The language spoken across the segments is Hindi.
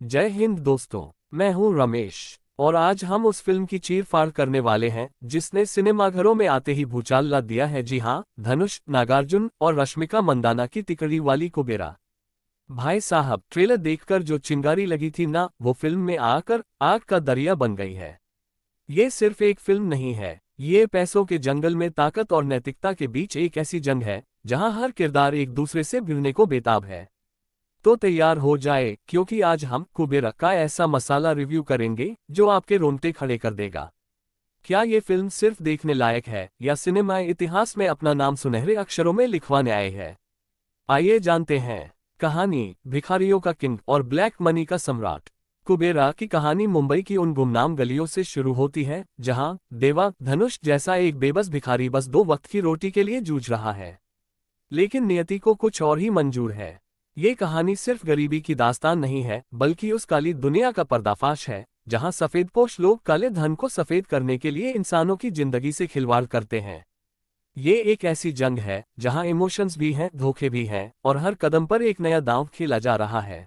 जय हिंद दोस्तों। मैं हूं रमेश और आज हम उस फिल्म की चीर-फाड़ करने वाले हैं जिसने सिनेमाघरों में आते ही भूचाल ला दिया है। जी हां, धनुष, नागार्जुन और रश्मिका मंदाना की तिकड़ी वाली कुबेरा। भाई साहब, ट्रेलर देखकर जो चिंगारी लगी थी ना, वो फिल्म में आकर आग का दरिया बन गई है। ये सिर्फ एक फिल्म नहीं है, ये पैसों के जंगल में ताकत और नैतिकता के बीच एक ऐसी जंग है जहां हर किरदार एक दूसरे से भिड़ने को बेताब है। तो तैयार हो जाए, क्योंकि आज हम कुबेरा का ऐसा मसाला रिव्यू करेंगे जो आपके रोंगटे खड़े कर देगा। क्या ये फिल्म सिर्फ देखने लायक है या सिनेमा इतिहास में अपना नाम सुनहरे अक्षरों में लिखवाने आए है? आइए जानते हैं। कहानी: भिखारियों का किंग और ब्लैक मनी का सम्राट। कुबेरा की कहानी मुंबई की उन गुमनाम गलियों से शुरू होती है जहां देवा धनुष जैसा एक बेबस भिखारी बस दो वक्त की रोटी के लिए जूझ रहा है। लेकिन नियति को कुछ और ही मंजूर है। ये कहानी सिर्फ गरीबी की दास्तान नहीं है, बल्कि उस काली दुनिया का पर्दाफाश है जहां सफेदपोश लोग काले धन को सफेद करने के लिए इंसानों की जिंदगी से खिलवाड़ करते हैं। ये एक ऐसी जंग है जहां इमोशंस भी हैं, धोखे भी हैं और हर कदम पर एक नया दांव खेला जा रहा है।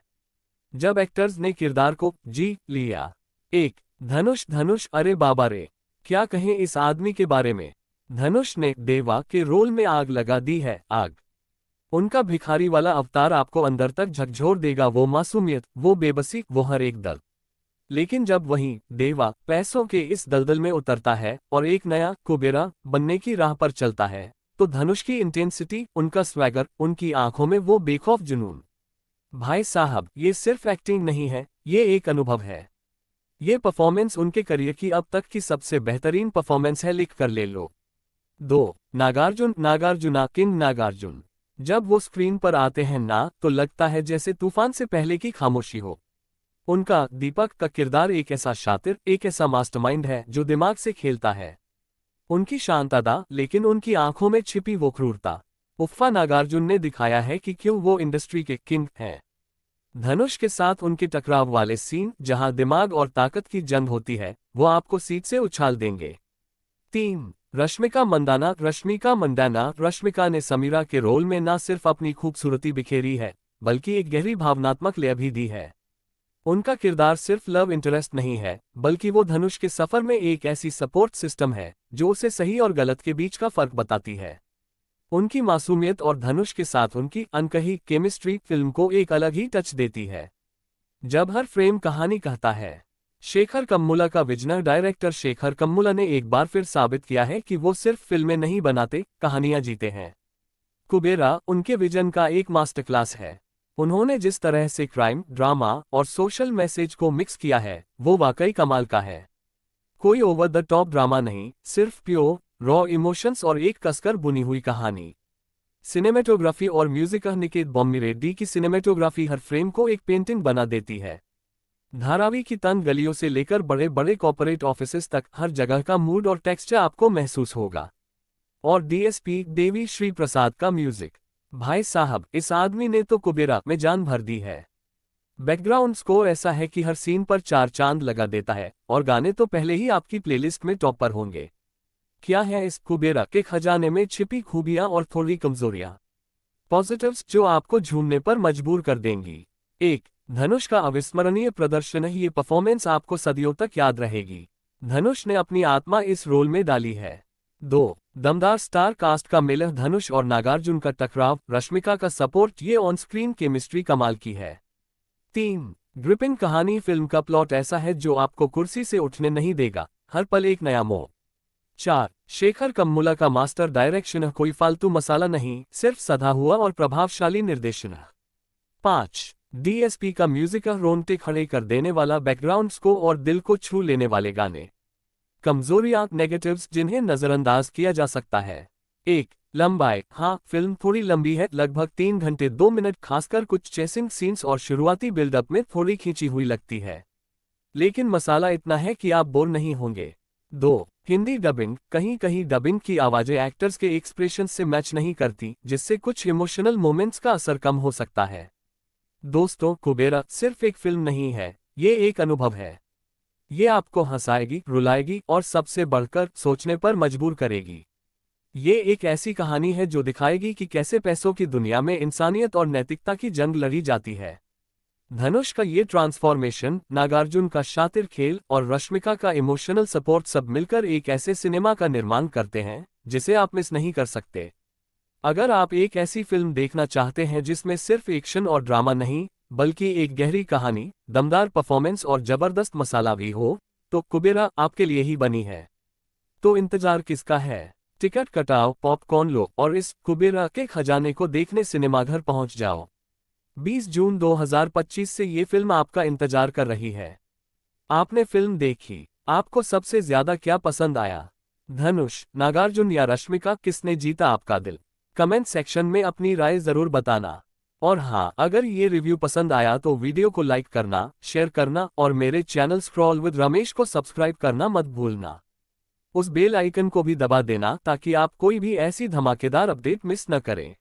जब एक्टर्स ने किरदार को जी लिया। एक धनुष। धनुष, अरे बाबा रे, क्या कहें इस आदमी के बारे में। धनुष ने देवा के रोल में आग लगा दी है। आग। उनका भिखारी वाला अवतार आपको अंदर तक झकझोर देगा। वो मासूमियत, वो बेबसी, वो हर एक दर्द। लेकिन जब वहीं देवा पैसों के इस दलदल में उतरता है और एक नया कुबेरा बनने की राह पर चलता है, तो धनुष की इंटेंसिटी, उनका स्वैगर, उनकी आंखों में वो बेखौफ जुनून। भाई साहब, ये सिर्फ एक्टिंग नहीं है, ये एक अनुभव है। ये परफॉर्मेंस उनके करियर की अब तक की सबसे बेहतरीन परफॉर्मेंस है, लिख कर ले लो। 2 नागार्जुन। नागार्जुना, किंग नागार्जुन। जब वो स्क्रीन पर आते हैं ना, तो लगता है जैसे तूफान से पहले की खामोशी हो। उनका दीपक का किरदार एक ऐसा शातिर, एक ऐसा मास्टरमाइंड है जो दिमाग से खेलता है। उनकी शांत अदा, लेकिन उनकी आंखों में छिपी वो क्रूरता। उफ़ा, नागार्जुन ने दिखाया है कि क्यों वो इंडस्ट्री के किंग हैं। धनुष के साथ उनके टकराव वाले सीन, जहां दिमाग और ताकत की जंग होती है, वो आपको सीट से उछाल देंगे। 3 रश्मिका मंदाना। रश्मिका मंदाना। रश्मिका ने समीरा के रोल में न सिर्फ अपनी खूबसूरती बिखेरी है, बल्कि एक गहरी भावनात्मक लय भी दी है। उनका किरदार सिर्फ लव इंटरेस्ट नहीं है, बल्कि वो धनुष के सफर में एक ऐसी सपोर्ट सिस्टम है जो उसे सही और गलत के बीच का फर्क बताती है। उनकी मासूमियत और धनुष के साथ उनकी अनकही केमिस्ट्री फिल्म को एक अलग ही टच देती है। जब हर फ्रेम कहानी कहता है। शेखर कम्मुला का विजनर डायरेक्टर शेखर कम्मुला ने एक बार फिर साबित किया है कि वो सिर्फ फिल्में नहीं बनाते, कहानियां जीते हैं। कुबेरा उनके विजन का एक मास्टरक्लास है। उन्होंने जिस तरह से क्राइम, ड्रामा और सोशल मैसेज को मिक्स किया है, वो वाकई कमाल का है। कोई ओवर द टॉप ड्रामा नहीं, सिर्फ प्योर रॉ इमोशंस और एक कसकर बुनी हुई कहानी। सिनेमेटोग्राफी और म्यूजिक: निकेत बॉम्बी रेड्डी की सिनेमेटोग्राफी हर फ्रेम को एक पेंटिंग बना देती है। धारावी की तंग गलियों से लेकर बड़े बड़े कॉर्पोरेट ऑफिसेस तक हर जगह का मूड और टेक्सचर आपको महसूस होगा। और डीएसपी देवी श्री प्रसाद का म्यूजिक, भाई साहब, इस आदमी ने तो कुबेरा में जान भर दी है। बैकग्राउंड स्कोर ऐसा है कि हर सीन पर 4 चांद लगा देता है और गाने तो पहले ही आपकी प्लेलिस्ट में टॉप पर होंगे। क्या है इस कुबेरा के खजाने में छिपी खूबियां और थोड़ी कमजोरियां? पॉजिटिव्स जो आपको झूमने पर मजबूर कर देंगी। 1 धनुष का अविस्मरणीय प्रदर्शन। ये परफॉर्मेंस आपको सदियों तक याद रहेगी। धनुष ने अपनी आत्मा इस रोल में डाली है। 2 दमदार स्टार कास्ट का मेल। धनुष और नागार्जुन का टकराव, रश्मिका का सपोर्ट, ये ऑन स्क्रीन केमिस्ट्री कमाल की है। 3 ग्रिपिंग कहानी। फिल्म का प्लॉट ऐसा है जो आपको कुर्सी से उठने नहीं देगा, हर पल एक नया मोड़। 4 शेखर कम्मुला का मास्टर डायरेक्शन। कोई फालतू मसाला नहीं, सिर्फ सधा हुआ और प्रभावशाली निर्देशन। 5 डीएसपी का म्यूजिक। रोंगटे खड़े कर देने वाला बैकग्राउंड स्कोर और दिल को छू लेने वाले गाने। कमजोरियां, नेगेटिव्स जिन्हें नजरअंदाज किया जा सकता है। 1 लंबाई। हाँ, फिल्म थोड़ी लंबी है, लगभग 3 घंटे 2 मिनट, खासकर कुछ चेसिंग सीन्स और शुरुआती बिल्डअप में थोड़ी खींची हुई लगती है। लेकिन मसाला इतना है कि आप बोर नहीं होंगे। 2 हिंदी डबिंग। कहीं कहीं डबिंग की आवाजें एक्टर्स के एक्सप्रेशन से मैच नहीं करती, जिससे कुछ इमोशनल मोमेंट्स का असर कम हो सकता है। दोस्तों, कुबेरा सिर्फ एक फिल्म नहीं है, ये एक अनुभव है। ये आपको हंसाएगी, रुलाएगी और सबसे बढ़कर सोचने पर मजबूर करेगी। ये एक ऐसी कहानी है जो दिखाएगी कि कैसे पैसों की दुनिया में इंसानियत और नैतिकता की जंग लड़ी जाती है। धनुष का ये ट्रांसफॉर्मेशन, नागार्जुन का शातिर खेल और रश्मिका का इमोशनल सपोर्ट सब मिलकर एक ऐसे सिनेमा का निर्माण करते हैं जिसे आप मिस नहीं कर सकते। अगर आप एक ऐसी फिल्म देखना चाहते हैं जिसमें सिर्फ एक्शन और ड्रामा नहीं, बल्कि एक गहरी कहानी, दमदार परफॉर्मेंस और जबरदस्त मसाला भी हो, तो कुबेरा आपके लिए ही बनी है। तो इंतजार किसका है? टिकट कटाओ, पॉपकॉर्न लो और इस कुबेरा के खजाने को देखने सिनेमाघर पहुंच जाओ। 20 जून 2025 से ये फिल्म आपका इंतजार कर रही है। आपने फिल्म देखी, आपको सबसे ज्यादा क्या पसंद आया? धनुष, नागार्जुन या रश्मिका, किसने जीता आपका दिल? कमेंट सेक्शन में अपनी राय जरूर बताना। और हाँ, अगर ये रिव्यू पसंद आया तो वीडियो को लाइक करना, शेयर करना और मेरे चैनल स्क्रॉल विद रमेश को सब्सक्राइब करना मत भूलना। उस बेल आइकन को भी दबा देना ताकि आप कोई भी ऐसी धमाकेदार अपडेट मिस न करें।